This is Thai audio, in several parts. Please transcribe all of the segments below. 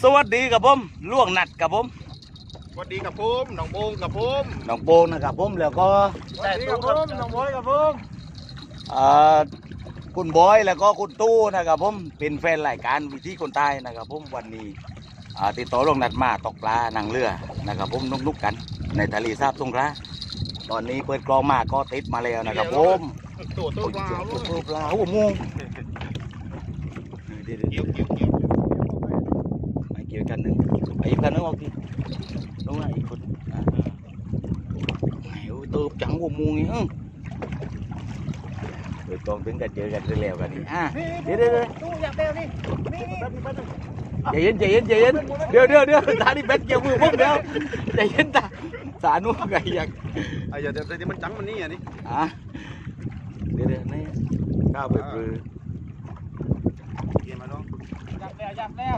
สวัสดีครับผมล่วงนัดครับผมสวัสดีครับผมน้องโบงครับผมน้องโปงนะครับผมแล้วก็สวัสดีครับผมน้องบอยครับผมคุณบอยแล้วก็คุณตู้นะครับผมเป็นแฟนรายการวิธีคนใต้นะครับผมวันนี้ติดต่อล่วงนัดมาตกปลาหนังเรือนะครับผมนุกๆกันในทะเลสาบสงขลาตอนนี้เปิดกลองมาก็ติดมาแล้วนะครับผมตัวปลา ตัวปลาหัวมุงเดี๋ยวไม่เกี่ยวกันหนึ่งไอ้กันนึงออกทีđúng rồiอีกคนตัวจังหัวมุงนี่เปิดกลองถึงกันเจอกันเร็วกันนี่เดี๋ยวตู้อยากเร็วนี่ใจเย็นเดี๋ยวตาดิเบ็ดเกี่ยวมือพวกเดียวใจเย็นตาสานุ่มไงอยากเดี๋ยวมันจังมันนี่นี่เดี๋ยวนี่ข้าวไปปลือเกี่ยมาน้องอยากแล้ว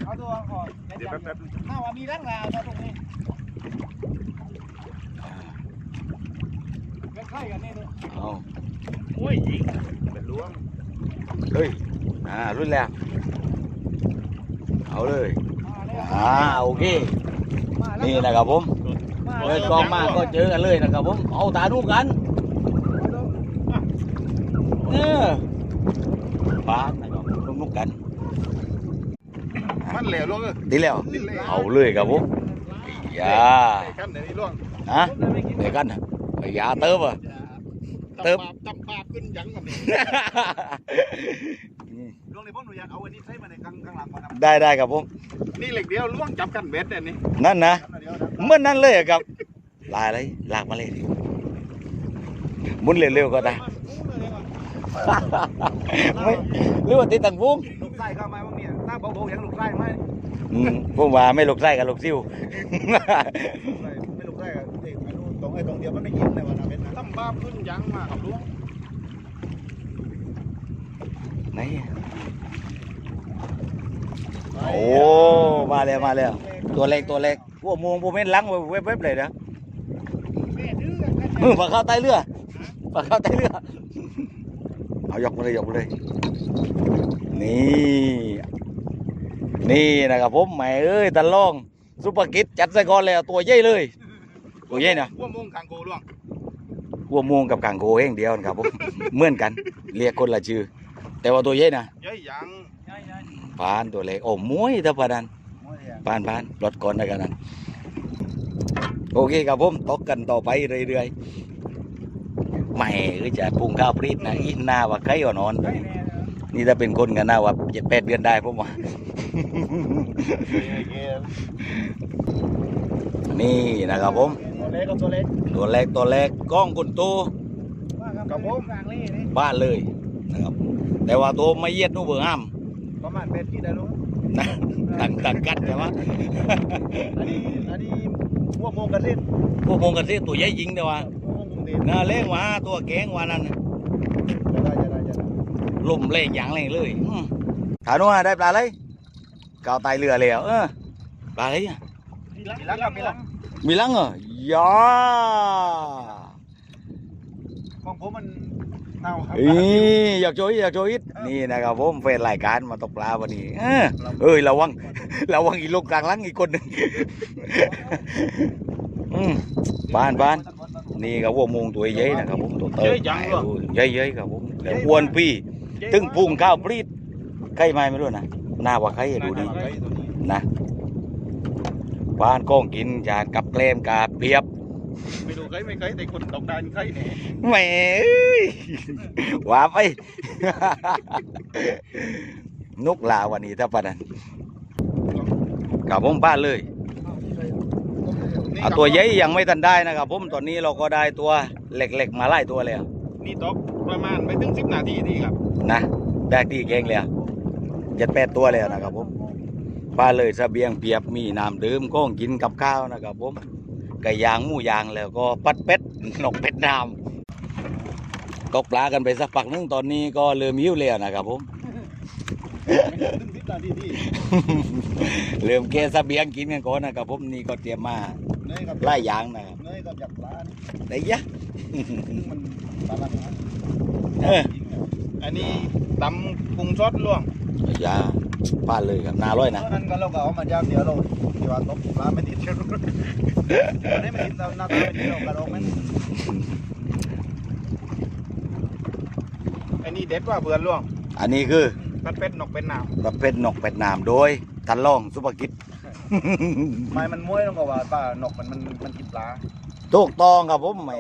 เอาตัวก่อนเดี๋ยวแป๊บถ้าว่ามีร่างราวตรงนี้เป็นไข่กันนี่ดูโอ้ยยิงเป็นล้วงเฮ้ยรุ่นแล้วเอาเลยโอเคนี่นะครับผมเปิดกองมาก็เจอกันเลยนะครับผมเอาตาดูกันปลานะครับนุกกันมันเหลวล้วงดีแล้วเอาเลยครับผมอย่ากันเดี๋ยวนี้ล้วงเดี๋ยวกันอย่าเติมตับปาขึ้นยังกับนี่ล้วงในพวกหนูอยากเอาอันนี้ใช้มาในข้างหลังก่อนได้ครับผมนี่เหล็กเดียวล้วงจับกันเบ็ดเนี่ยนี่นั่นนะเมื่อนั้นเลยครับลากมาเลยมุนเร็วๆก็ได้ไม่หรือว่าติดตังฟุ้งลูกไส้เข้ามาบ้างเนี่ยถ้าเบาๆยังลูกไส้ไหมผมว่าไม่ลูกไส้กับลูกซิ่วไม่ลูกไส้กับตรงเดียวมันไม่ยิงเลยวันนั้นเป็นนะตั้มบ้าขึ้นยังมาขับล้วงไหนโอ้มาแล้วตัวเล็กพวกมวงพวกเม่นล้างเว็บเลยนะปลาข้าวใต้เรือเอายกมาเลยนี่นะครับผมแหมเอ้ยตะล่องซุปเปอร์กิทจัดใส่ก้อนเลยตัวใหญ่เลยตัวใหญ่นะวัวม่วงกางโกล่วงวัวม่วงกับกางโกเองเดียวนะครับผมเหมือนกันเรียกคนละชื่อแต่ว่าตัวใหญ่นะใหญ่ยังปานตัวเล็กโอ้มวยถ้าปานปานรถก่อนได้กันนั้นโอเคครับผมตกกันต่อไปเรื่อยๆไม่ก็จะพุงข้าวปรีดนะอีหน้าว่าใครอ่อนอนนี่ถ้าเป็นคนกันหน้าว่า7-8 เดือนได้ผมว่านี่นะครับผมตัวเล็กกล้องกุนตูบ้านเลยนะครับแต่ว่าตัวไม่เย็ดนู่เบอร์ห้ามประมาณ8 กิโลได้รู้ตังกัดใช่ไหมอันนี้พวกโมงกันสิตัวใหญ่ยิงแต่ว่าน่าเล่งว่าตัวแกงว่านั่นลมเล่งอย่างเลยถามว่าได้ปลาเลยเกาไตเรือแล้วปลาอะไรอ่ะมีลังเหรอย่าของผมมันเน่าครับอยากโชว์อิดนี่นะครับผมแฟนรายการมาตกปลาวันนี้ระวังอีลูกกลางลังอีกคนหนึ่งบ้านนี่ครับวัวมุงตัวใหญ่นะครับผมตัวเติร์ใหญ่ครับผมแต่อ้วนพี่ตึ้งพุงข้าวปรีดใครไม่รู้นะหน้าว่าใครดูดีนะบ้านก้องกินจากกับแกล้มกาเปียบไม่ดูไม่เคยแต่คนตกได้ใครเนี่ยแหมว่าไปนุกลาวันนี้ถ้าปะนั้นกับผมบ้านเลยตัวใหญ่ยังไม่ทันได้นะครับผมตอนนี้เราก็ได้ตัวเหล็กมาไล่ตัวแล้วนี่ตกประมาณไม่ถึง10 นาทีนี่ครับนะได้ตีเก่งแล้ว7-8 ตัวแล้วนะครับผมป้าเลยเสบียงเปียบมีน้ำดื่มก้องกินกับข้าวนะครับผมไก่ย่างหมูย่างแล้วก็ปัดเป็ดนกเป็ดน้ำตกปลากันไปสักพักนึงตอนนี้ก็เริ่มหิวแล้วนะครับผมเริ่มแกเสบียงกินกันก่อนนะครับผมนี่ก็เตรียมมาไล่ยางนะครับได้ยะอันนี้ตำพุงซอสล่วงยา ป้านเลยครับน่าร้อยนะ นั้นก็เราก็เอามาจากเดี๋ยวเราที่ว่าตกปลาไม่ติดเชื้อได้ไม่ติดเราหน้าตาไม่ติดเรากระโดดมันไอ้นี่เด็ดกว่าเบื่อล่วง อันนี้คือ มันเป็นนกเป็นหนาม ประเภทนกเป็ดน้ำโดยทันล่องสุภกิจ ไม่มันม้วยต้องบอกว่าป้านกมันกินปลา ถูกต้องครับผมไม่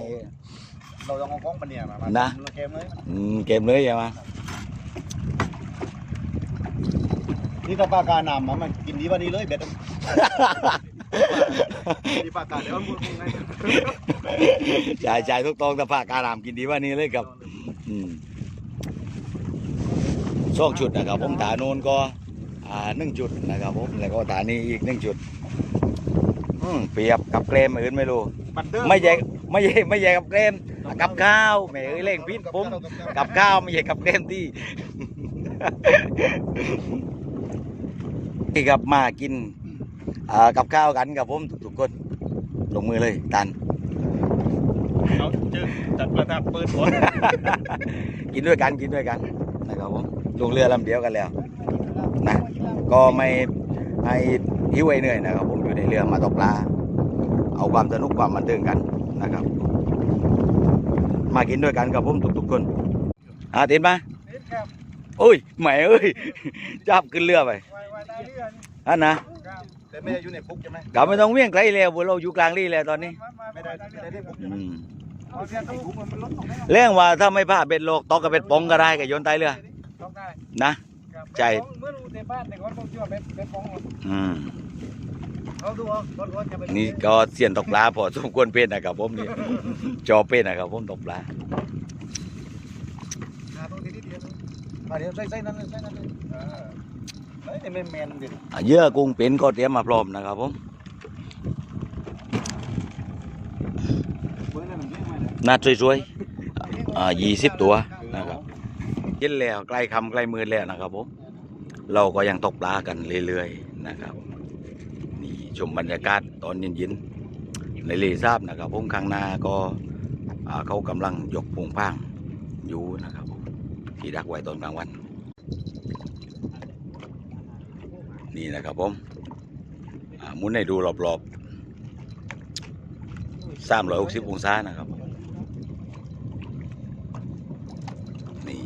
เราต้องเอาของปลาเนี่ยมาเกมเลย เกมเลยใช่ไหม นี่ถ้าปลากาหนามมันกินดีกว่านี้เลยเบ็ดนี่ปลากาเดี๋ยวมันพูดง่าย จ่ายทุกตองแต่ผ้าการามกินดีว่านี้เลยครับช่องชุดนะครับผมฐานโน้นก็1 จุดนะครับผมแล้วก็ฐานนี้อีก1 จุดเปรียบกับเกรมอื่นไม่รู้ไม่ใช่กับเกรมกับข้าวแม่เอ้ยเล่งพิษผมกับข้าวไม่ใช่กับเกรมที่ นี่ครับมากินกับข้าวกันกับผมทุกๆคนลงมือเลยตัน เราจึงจัดประทับปืนผล กินด้วยกันนะครับผมลงเรือลำเดียวกันแล้วนะก็ไม่ให้หิวไอ้เหนื่อยนะครับผมอยู่ในเรือมาตกปลาเอาความสนุกความบันเทิงกันนะครับมากินด้วยกันกับผมทุกๆคนติดมาโอ้ยแหมเอ้ยจับขึ้นเรือไปอันนะ แต่ไม่ได้อยู่ในปุ๊กใช่ไหม ก็ไม่ต้องเวี่ยงไกลแล้วเราอยู่กลางนี่แล้วตอนนี้ ไม่ได้ปุ๊กใช่ไหมเรื่องว่าถ้าไม่พลาดเบ็ดโลกตอกกับเบ็ดปองก็ได้กับโยนใต้เรือนะใจนี่ก็เสียนตกปลาพอสมควรเป็นนะครับผมนี่จอเป็นนะครับผมตกปลาเดี๋ยวใส่นั่นเลยเฮ้ยแมนดิ เยื่อกุ้งเป็นก็เตรียมมาพร้อมนะครับผมน่าสวยๆ20 ตัวนะครับกินแล้วใกล้ค่ำใกล้มืดแล้วนะครับผมเราก็ยังตกปลากันเรื่อยๆนะครับนี่ชมบรรยากาศตอนเย็นๆในเลทราบนะครับผมข้างหน้าก็เขากำลังยกพุงพางอยู่นะครับผมที่ดักไว้ตอนกลางวันนี่นะครับผมหมุนให้ดูรอบๆ360 องศานะครับนี่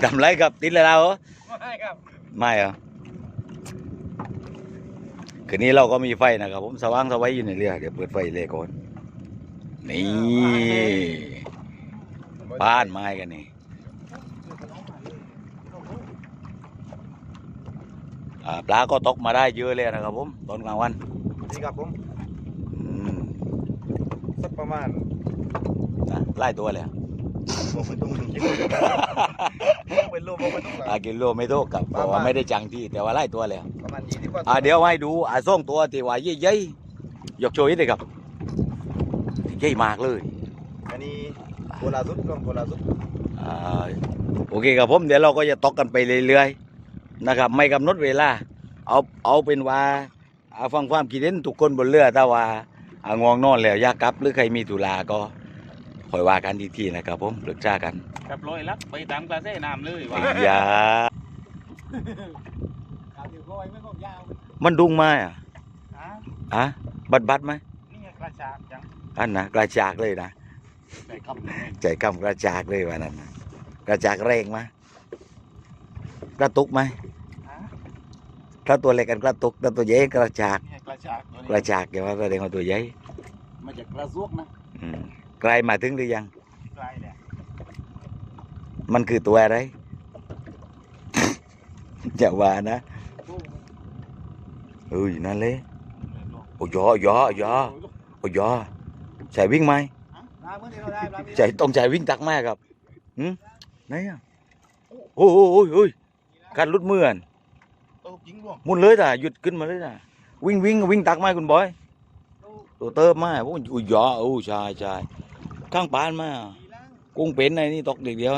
ทำไรครับติดเลยเราเหรอไม่ครับไม่เหรอคืนนี้เราก็มีไฟนะครับผมสว่างสวัยอยู่ในเรือเดี๋ยวเปิดไฟเลยก่อนนี่บ้านไม้กันนี่ปลาก็ตกมาได้เยอะเลยนะครับผมตอนกลางวัน นี่ครับผมสักประมาณ ไล่ตัวเลยเป็นรูปไม่ต้อง กิโลไม่โตกับเพราะว่าไม่ได้จังที่แต่ว่าไล่ตัวเลย ประมาณ20 กว่า เดี๋ยวให้ดูส่งตัวที่ว่าใหญ่ๆยกโชยเลยครับใหญ่มากเลย อันนี้โบราณสุดก็โบราณสุด โอเคครับผมเดี๋ยวเราก็จะตกกันไปเรื่อยๆนะครับไม่กำหนดเวลาเอาเป็นว่าฟังความคิดเห็นทุกคนบนเรือถ้าว่าง่วงนอนแล้วอยากกลับหรือใครมีธุระก็คอยว่ากันทีๆนะครับผมปรึกษากัน กับลอยลักไปตามกระแสน้ำเลยว่า อย่ามันดุงไหมบัดไหม นี่กระชากจัง อันนะกระจากเลยนะใจคำกระจากเลยวันนั้นกระจากแรงไหมกระตุกไหมถ้าตัวเล็กกันกระตุกถ้าตัวใหญ่กระจากอย่าว่าแสดงว่าตัวใหญ่ มาจากกระซวกนะ ไกลมาถึงหรือยัง ไกลเนี่ย มันคือตัวอะไร อย่าว่านะนั่นเลยโอ้ยใส่วิ่งไหมใส่ต้องใส่วิ่งตักแม่ครับไหนอ่ะโอ้ยการลุดมือมุนเลยน่ะหยุดขึ้นมาเลยน่ะวิ่งตักไม้คุณบอยตัวเติมมาโอ้ยใช่ข้างปานมากุ้งเป็นในนี่ตกเด็กเดียว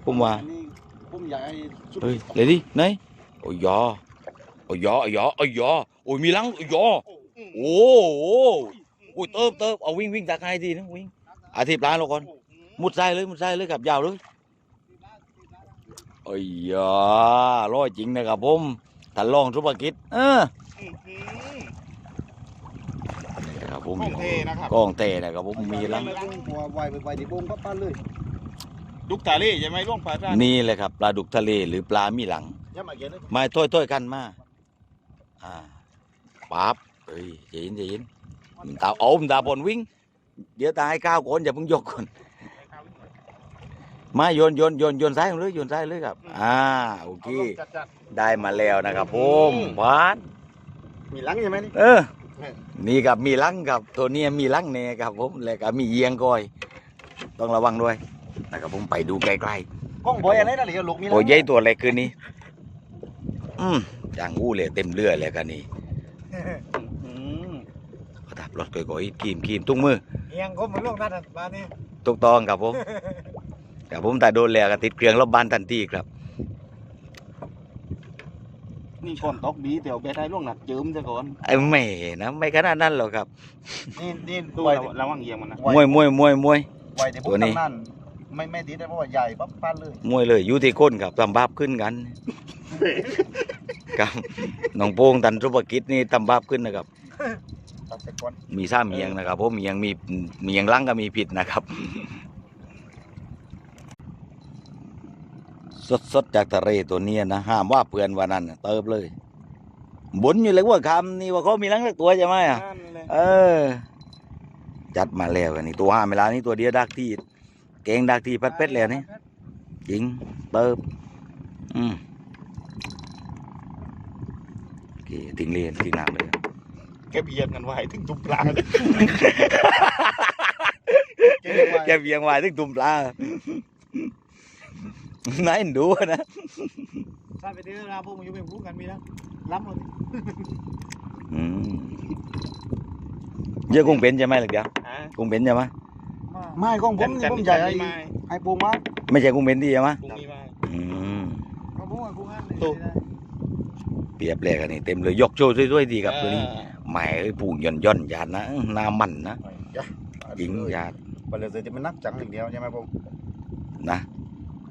ผมว่าเฮ้ยเลยดิไหนโอ้ยมีลังโอ้เติมเอาวิ่งตักให้ทีนะวิ่งอาทิตย์ปลาเราก่อนมุดใส่เลยกับยาวเลย โอ้ยยาร้อยจริงนะครับผมท่านรองธุรกิจครับผม ของเทนะครับ กองเตนะครับผมมีลัง ไวดิบุ้งก็ปั้นเลยดุกทะเลใช่ไหมล่วงปลาจ้า นี่เลยครับปลาดุกทะเลหรือปลามีหลัง ย่ามาเกี่ยวเลย มาถ้อยกันมาปั๊บเฮ้ยใจเย็นตาโอมตาบนวิ่งเดี๋ยวตาให้ก้าวก่อนอย่าเพิ่งยกก่อนมาโยนซ้ายเลยโยนซ้ายเลยครับโอเคได้มาแล้วนะครับผมหวาน มีหลังใช่ไหมนี่ นี่ครับมีลังครับตัวนี้มีลังเนี่ยครับผมแล้วก็มีเยียงก้อยต้องระวังด้วยนะครับผมไปดูใกล้ กล้องบอยอะไรนะเหลือลูกมี ๆโอ้ยใหญ่ตัวอะไรคืนนี้จางอู้เลยเต็มเรือเลยกันนี่เขาทับรถก่อยๆกีมตุ้งมือ เอียงก็มันล่วงด้านบ้านนี่ ถูกต้องครับผมครับผมแต่โดนแล้วก็ติดเครื่องรอบบ้านทันทีครับ นี่ก่อนตกดีแต่เอาไปได้ล่วงหนักเจิมซะก่อน ไอ้ไม่นะไม่ขนาดนั้นหรอกครับ นี่ตัวระวังเอียงมันนะ มวย ไวแต่พวกนั้นไม่ดีได้เพราะว่าใหญ่ปั๊บปั้นเลย มวยเลยอยู่ที่ก้นครับตำบาบขึ้นกันครับน้องโป้งตันธุรกิจนี่ตำบาบขึ้นนะครับ ตัดไปก่อน มีซ้ำเมียงนะครับผมเมียงมีเมียงลังก็มีผิดนะครับสดจากทะเลตัวเนี้ยนะห้ามว่าเพื่อนวันนั้นน่ะเติบเลยบุญอยู่เลยว่าคำนี่ว่าเขามีลังสักตัวใช่ไหมจัดมาแล้วกันนี่ตัวห้าเวลานี้ตัวเดียวดักที่เก่งดักที่พัดเป็ดแล้วนี่จริงเติบโอเคทิ้งเรียนทิ้งน้ำเลย แกเบียดกันไว้ถึงจุ่มปลา แกเบียงไว้ถึงตุ่มปลาน่าเอ็นดูนะ ถ้าไปเดือราพวกมันอยู่เป็นผู้กันมีแล้วล้ำหมด เยอะกุ้งเป็นใช่ไหมหรือเปล่ากุ้งเป็นใช่ไหม ไม่ของผมนี่ผมใหญ่ไอ้ปูมา ไม่ใช่กุ้งเป็นที่ใช่ไหม ปูนี่มา ของผมกูงั้น ตู้ เปรียบเลยกันนี่เต็มเลยยกโชว์ด้วยดีครับตัวนี้แหมผู้ย่อนยานนะหน้ามันนะหญิงยา ไปเลยจะมันนักจังอย่างเดียวใช่ไหมผม นะ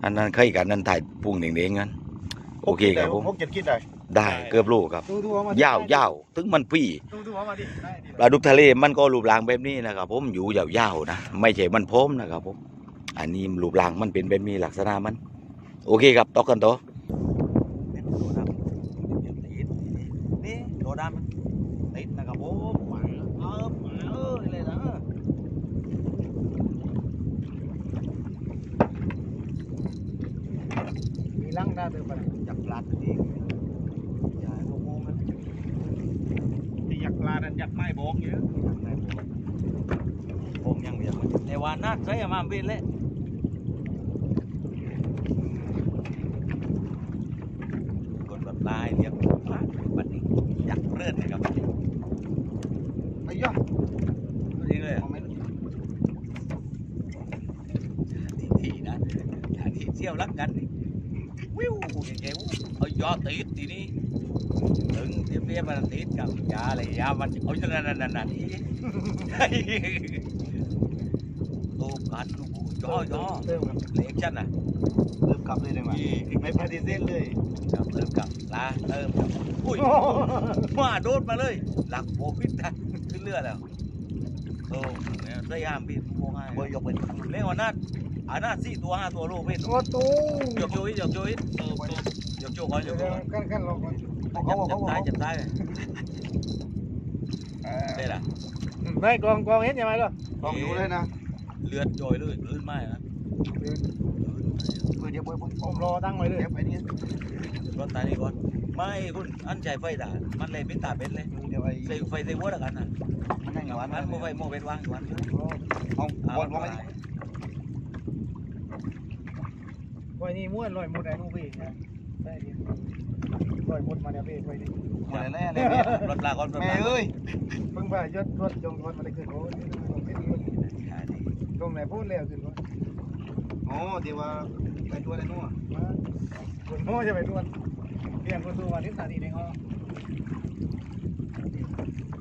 อันนั้นเคยกันนั่นถ่ายพุ่งเด้งๆกันโอเคครับผม ผมคิดได้ ได้เกือบโลครับยาวถึงมันปี ดูมาดิ ปลาดุกทะเลมันก็รูปร่างแบบนี้นะครับผมอยู่ยาวๆนะไม่ใช่มันพร้อมนะครับผมอันนี้รูปร่างมันเป็นแบบนี้ลักษณะมันโอเคครับต่อกันต่อนี่โดดน้ำติดนะครับผมเลยนะ มีลังได้ตัวไป จับปลาตัวเองอย่าให้พวกโมงนะ ที่อยากปลาดันอยากไม่บอกเยอะ ผมยังเบียดมันแต่ว่าน่าใช้มาเป็นเลยกดแบบลายเรียบร้อยบัดนี้อยากเลื่อนนะครับ ไอ้ย่า จริงเลยทีนะทีเที่ยวรักกันวิวอย่างเงี้ยเอายอติดทีนี้ถึงเรียบมันติดกับยาอะไรยามันเอาจะนั่นนี่โตกันย่อเล็กชั้นน่ะ เริ่มกลับเลยได้ไหมไม่ปฏิเสธเลย กับเริ่มกับลาเริ่มกับอุ้ยมาโดดมาเลยหลักโบพิษนะขึ้นเรือแล้วโอ้เนี่ยได้ยามพี่โมง่าย เบอร์ยกเป็น เลี้ยงวันนั้นอันนั้น4 ตัว 5 ตัวโลเพชร โอ้ตู้ ยกโจยกโจยยกโจก่อนยกโจก่อน กันลงก่อน จับตายได้ละ ไม่กองเห็นยังไงล่ะ ลองดูเลยนะ เลือดจอยเลยลื่นไหมนะ เบอร์เดียวเบอร์ผม ผมรอตั้งไว้เลย เดี๋ยวไปนี่ รถตายนี่ก่อนไม่คุณอันใจไฟด่ามันเลยเป็นตาเป็นเลย เดี๋ยวไอ้ ใส่ไฟใส่หัวแล้วกันนะ มันนั่งอยู่ มั วัน นโมไฟโมเป็นวางวัน เอาบอลไป ไว้นี่ม้วนลอยมุดไอ้นู่นพี่นะได้ดิลอยมุดมาเนี่ยพี่ไว้ดิ หมดแล้วเลย รถลาก่อนรถ แม่ ลา เอ้ย เพิ่งไปยศรถจงรถมาได้ขึ้นโอ้ตรงไหนพูดแล้วขึ้นรถ โอ้เดี๋ยวว่าไปตัวอะไรนู่น คนโม่จะไปทวนเปลี่ยนคนตัวมาที่สถานีในห้อง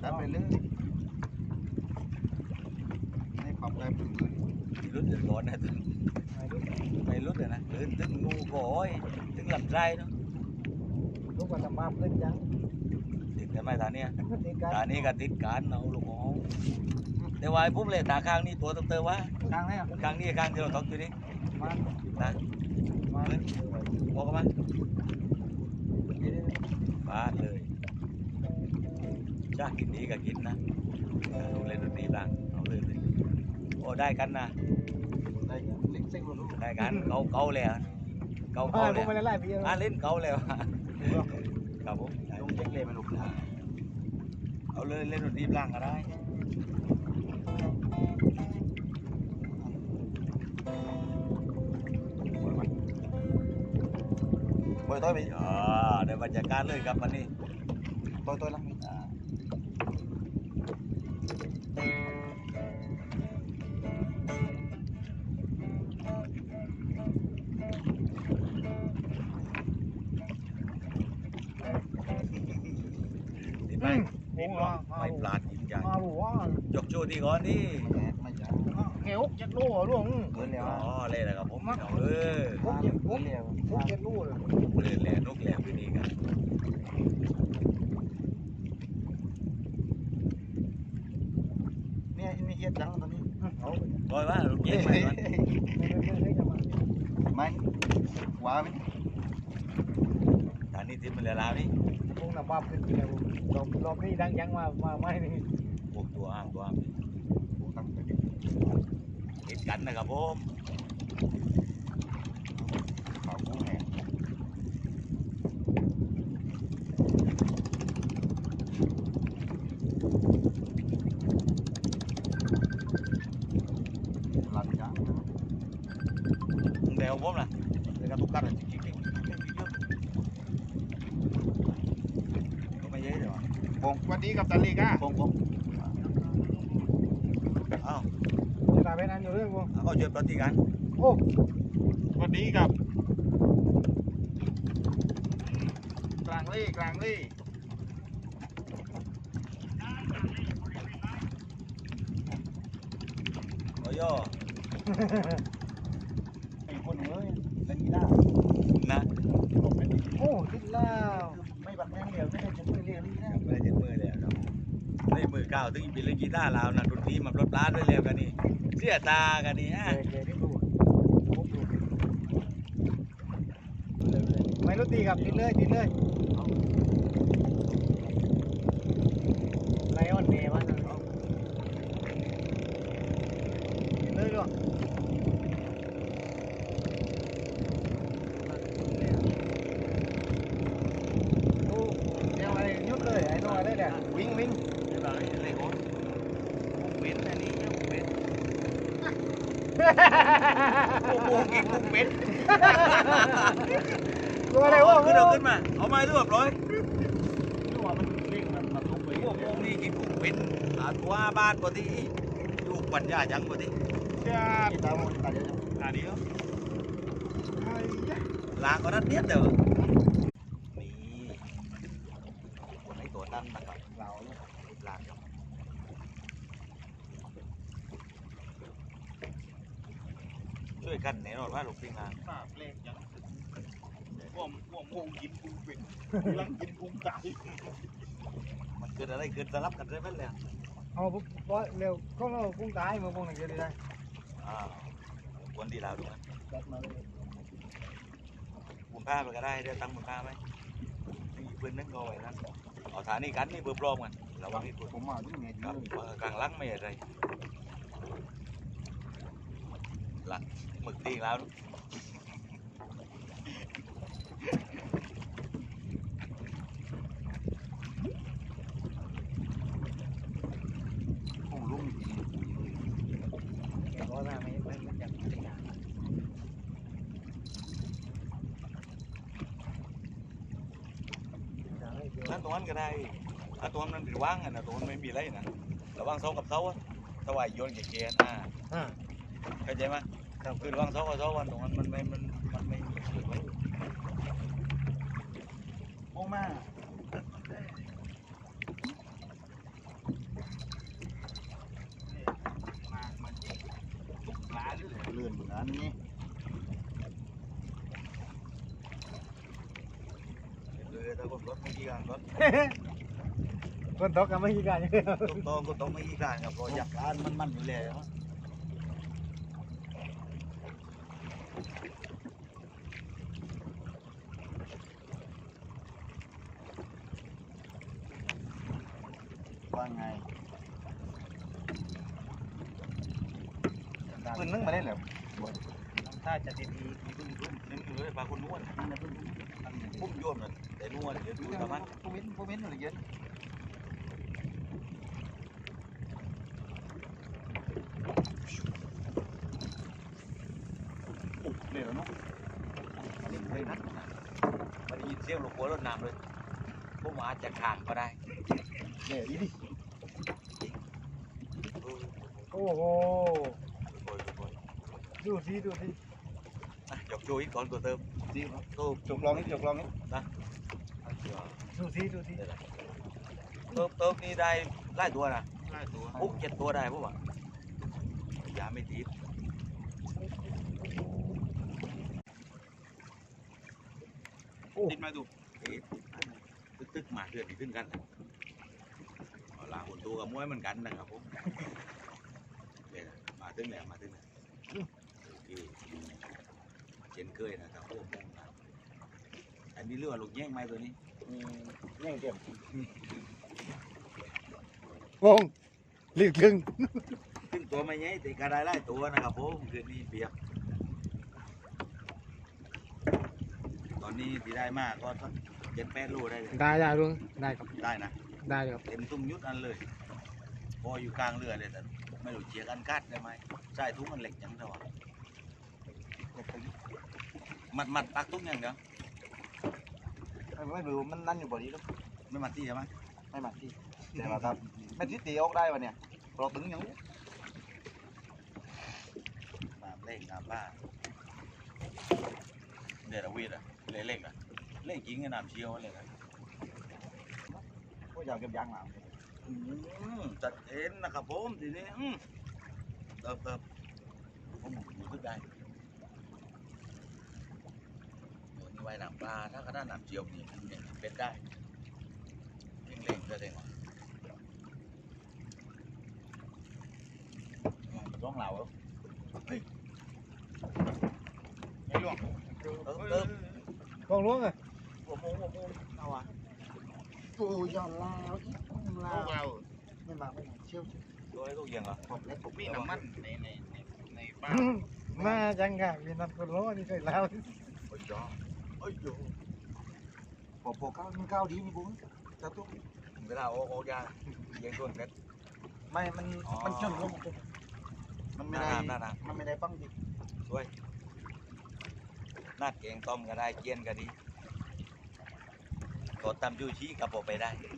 ตัดไปเลยในความไกลปืน รุดเดือดร้อนนะไม่รุดเลยนะเดินถึงงูโกอยถึงลำไส้เนาะ ลูกก็ทำมาขึ้นจัง ติดแต่ไม่ตาเนี่ย ติดกัน ตานี้ก็ติดการเอาลูกเอาแต่ว่าปุ๊บเลยตาข้างนี้ตัวเติมๆวะ กลางแล้ว ข้างนี้ข้างที่เราตกอยู่นี่ มา นะ มา พอกันมั้ยบาดเลยจ้ากินดีก็กินนะเล่นดนตรีบ้างเอาเลยโอ้ได้กันนะได้กันเก่าแล้วเก่า พว แล้ ก ว มันไล่พี่ เล่นเก่าแล้วครับผมลงเจ๊กเลยมันลุกเอาเลยเล่นดนตรีบ้างก็ได้บอยต้อยไปเดี๋ยวบรรยากาศเลยครับวันนี้ต้อยลังมีติดไหมไม่ปลาดจริงจัง มาบอกว่าย กโชว์ที่ก่อนนี่ แกวจะรู้เหรอลุง อ๋อเลยนะครับผมผมเจ็ดรู้เลย เลยแหล่นกแหล่ไปนี่กัน เนี่ยมีเอียดจังตอนนี้ เอา บอยว่าลูกเย็นไปก่อน ไม่ว้าไหม ตอนนี้ทิมมันแล้วนี่ พวกน้ำบ้าขึ้นไปแล้วรอบนี้ดังยังมาไม่นี่ พวกตัวอ้ามติดกันนะครับผม เขาคู่แห่หลังจาก เดี๋ยวผมนะเดี๋ยวกระตุกกันจริงๆก็ไม่เยอะเดี๋ยว ปงวันนี้กับตันลีก้า ผมอ้าว ตาเป็นอันอยู่เรื่องกู ก็ช่วยปฏิกัน โอ้ วันนี้กับกลางลี่ โอ้ย ไอ้คนเลยเล่นกีฬา นะ โอ้ติดแล้ว ไม่บักแม่งเดียวไม่ได้จะมือเรียกนี่นะ ไม่ได้เจ็บมือเลยครับได้มือก้าวถึงเป็นเล่นกีตาร์ลาวนะดนตรีมาปลดปลาด้วยแล้วกันนี่เสียตากันนี่ฮะ เกที่ดูไม่รู้ตีกับติดเลยไลออนเดย์มันติดเลยด้วยโอ้เดี๋ยวไอ้ยุดเลยไอ้น้อยได้เนี่ยวิ่ง ไม่บอกอะไรโอ้เป็นอันนี้ยังเป็น โอ้โหกินกุ้งเป็น ตัวอะไรวะ ขึ้นเอาขึ้นมาเอาไม้ด้วยร้อย นี่ว่ามันเล่งมันทุกไป พวกพวกนี้กินกุ้งเป็นตัวบ้านปกติอยู่ปัญญาจังปกติ จ้าตามตาเดียวตาเดียว ลางก็นัดเนี้ยเด้อนี่คนให้ตัวนั่นนะครับเราลางครับช่วยกันแน่นอนว่าลูกปิ้งลาง หน้าเล่งยังว่ามงกินกุ้งเป็นลังกินกุ้งตาย มันเกิดอะไรเกิดสลับกันได้ไหมเลย เอาปุ๊บเร็วก็เราพุ่งตายมาพุ่งไหนจะได้ คนที่เราดูนะ จัดมาเลย บุญผ้าไปก็ได้ได้ตั้งบุญผ้าไหมนี่ปืนนั่งก็ไว้นั่นเอาฐานนี่กันนี่เบอร์ปลอมกันระวังนี่ปืน ผมมาที่ไหน ครับกลางลังไม่อะไรหลังหมึกตีแล้ว ผมลุ่ม เดี๋ยวก็ได้ไม่จัดเป็นอย่าง นั่นตรงนั้นก็ได้ถ้าตรงนั้นถือว่างนะตรงนั้นไม่มีไรนะระวังเสากับเสาอะสวายโยนเกียร์เข้าใจไหมคือระวังเสากับเสาวันตรงนั้นมันไม่มีเสือไว้ โอ้มา ถไม่กี่การรถ คนตกกันไม่กี่การ ต้องไม่กี่การครับเพราะอยากร้านมันอยู่แล้วว่าไงปืนนึงมาได้เหรอ ถ้าจะดี มีปืนนึงเลยปลาคนนวลนั่นนะปืนพุ่มโยนแต่นวลเดี๋ยวดูประมาณพวกเม้นอะไรเยอะเหลวเนาะเลยนัดมันยินเสียงหลวงพ่อรถน้ำเลยพวกมาจะขาดก็ได้เหลวดิ โอ้โหดูสิ จบโจยก่อนตัวเติมดีครับจบลองนี่นะ ดูสิ เติมนี่ได้ไล่ตัวนะปุ๊บ7 ตัวได้ปุ๊บอ่ะยาไม่ติดติดมาดูตึกมาเดือดขึ้นกันหลังคนตัวกับมวยมันกันนะครับผมเนี่ยมาตึ้งแล้วโอเคเจนเคยนะครับพวกมงนะอันนี้เรื่องลูกแย่งไม้ตัวนี้แย่งเต็ม วงรีบครึ่ง ขึ้นตัวไม่ใหญ่แต่ก็ได้ไล่ตัวนะครับผมคืนนี้เปรียบตอนนี้ที่ได้มากก็สัก7-8 โลได้เลย ได้ลุงได้ครับ ได้นะ ได้ครับ เต็มตุ้งยุดอันเลยพออยู่กลางเรือเลยแต่ไม่รู้เชียร์กันกัดได้ไหมใช่ทุ่งมันเหล็กจังเท่ามัดปักตุ้งอย่างเดียวไม่รู้มันนั่นอยู่บ่ดีแล้วไม่มัดที่ใช่ไหมไม่มัดที่แต่ว่าครับไม่ที่ตีออกได้วะเนี่ยเราตึงอย่างนี้น้ำเล่งน้ำบ้าเดี๋ยววีดอะเล่งอะเล่งจริงกับน้ำเชี่ยวเลยนะก็อยากเก็บยางน้ำจัดเอ็นนะครับผมทีนี้เติบผมอยู่ทุกได้ตัวนี้ไว้น้ำปลาถ้าขนาดน้ำเชี่ยวนี่เนี่ยเป็นได้เล่งก็ได้หมดร้องเหล่าเฮ้ยไม่ล่วงเติม กองล้วงอ่ะ หัวโมงเอาอ่ะ กูย้อนลาวอีกลาวไม่มาเชี่ยว ตัวไอ้ตัวเอียงเหรอ ผมเล็กผม มีน้ำมันในบ้าน มาจังกะมีน้ำกระโหลนี่เคยแล้ว โอ้ยจ้าโอ้ยโยพอก้าวดีมีบุ้งจะตุ้งเวลาโอ้ยาเยียงต้นเพชรไม่มันจนลงมันไม่ได้ปั้งดิด้วยนาดเก่งต้มก็ได้เกียนก็ดีกดตำจูชีกับผมไปได้ดี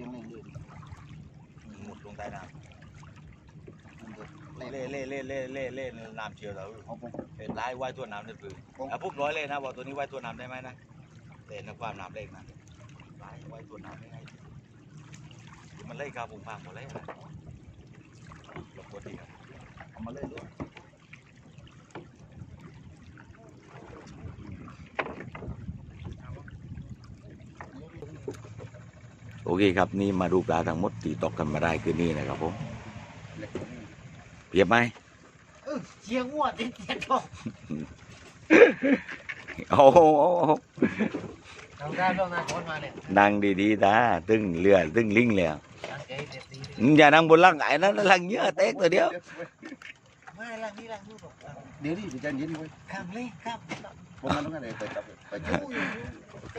ยังไงเลยหมดลงใต้น้ำเล่น้ำเชียวแล้วเป็นลายว่ายตัวน้ำได้ปืนปุ๊บร้อยเลยนะบอกตัวนี้ว่ายตัวน้ำได้ไหมนะแต่ในความน้ำเล็กนะลายว่ายตัวน้ำได้ไงมันเล่กาบุ้งพางหมดเลยนะหลบตัวดีครับเอามาเล่นด้วย โอเคครับนี่มาดูปลาทั้งหมดที่ตกกันมาได้คืนนี้นะครับผมเปรียบไหม เชี่ยวัวติดเจ็ดทอง โอ้โห ทำได้เรื่องนายคนมาเนี่ย นั่งดีๆตาตึงเรือตึงลิงแล้ว ตั้งใจเด็ดดี อย่านั่งบนล่างไอ้นั้นล่างเยอะเต๊กตัวเดียว ไม่ล่างนี่ล่างนู่นหรอก เดี๋ยวดิจะยินไว้ ข้ามเลยข้าม ผมมันต้องการไปจับไปจับ โอเค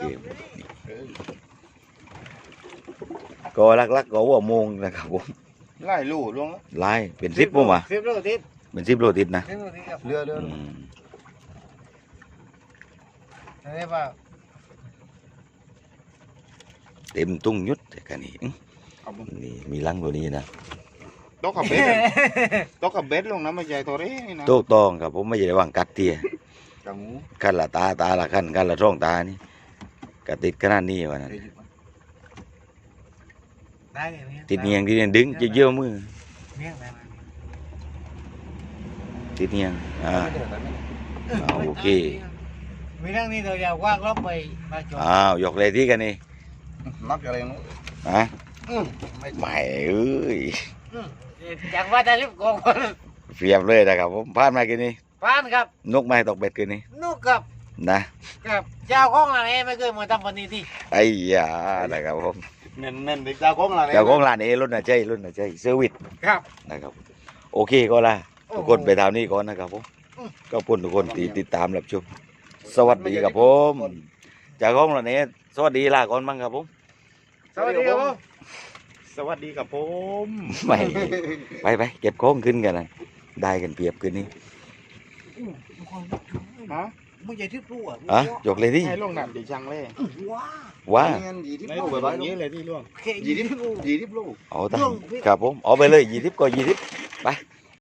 ก็ลักๆก็หัวโมงนะครับผม ไล่ลู่ลง ลายเป็น10ผมว่ะ 10 โลติด เป็น10 โลติดนะ 10 โลติดครับ เรือ อืม อะไรป่ะ เต็มตุ้งยุดแต่กันนี่นี่มีลังตัวนี้นะ โต๊ะกับเบสโต๊ะกับเบสลงนะไม่ใหญ่ตัวนี้นะ โต๊ะตองครับผมไม่ใช่วางกัดเตี้ย จัง ขั้นละตาละขั้นละช่องตานี่กระติดขนาดนี้วะนั่น ได้เลย ติดเงียงที่เนี่ยดึงจะเยี่ยวมือ เมี่ยงได้ไหม ติดยังโอเค มีเรื่องนี้เราอยากว่างรอบไปมาจบ อ้าวยกเลยที่กันนี่ นักอะไรนู้น ฮะไม่เอ้ย อยากว่าจะรีบโกง เฟียบเลยนะครับผมพลาดมากินนี่ ป้านครับ นกไม้ตกเบ็ดกินนี่ นุกกับ นะ กับเจ้าของอะไรไม่เคยมาทำวันนี้ที่ ไอ้ยานะครับผม เน้นเด็กเจ้าของอะไร เจ้าของร้านเอรุ่นน่ะใจเซอร์วิส ครับ นะครับโอเคก็ล่ะทุกคนไปทางนี้ก่อนนะครับผมก็พูดทุกคนที่ติดตามรับชมสวัสดีครับผมเจ้าของร้านเอสวัสดีลาก่อนบ้างครับผม สวัสดีครับผม สวัสดีครับผม ไม่ไปเก็บของขึ้นกันนะได้กันเปรียบขึ้นนี่ ฮะ มึงใหญ่ที่รู้อ่ะ อ่ะยกเลยที่ ให้ลงหนักดีจังเลย ว้า ว่า ในรูปแบบนี้เลยที่ล่วง แค่ยี่สิบลูก ยี่สิบลูก เอาตั้งครับผมเอาไปเลย20ก็20ไป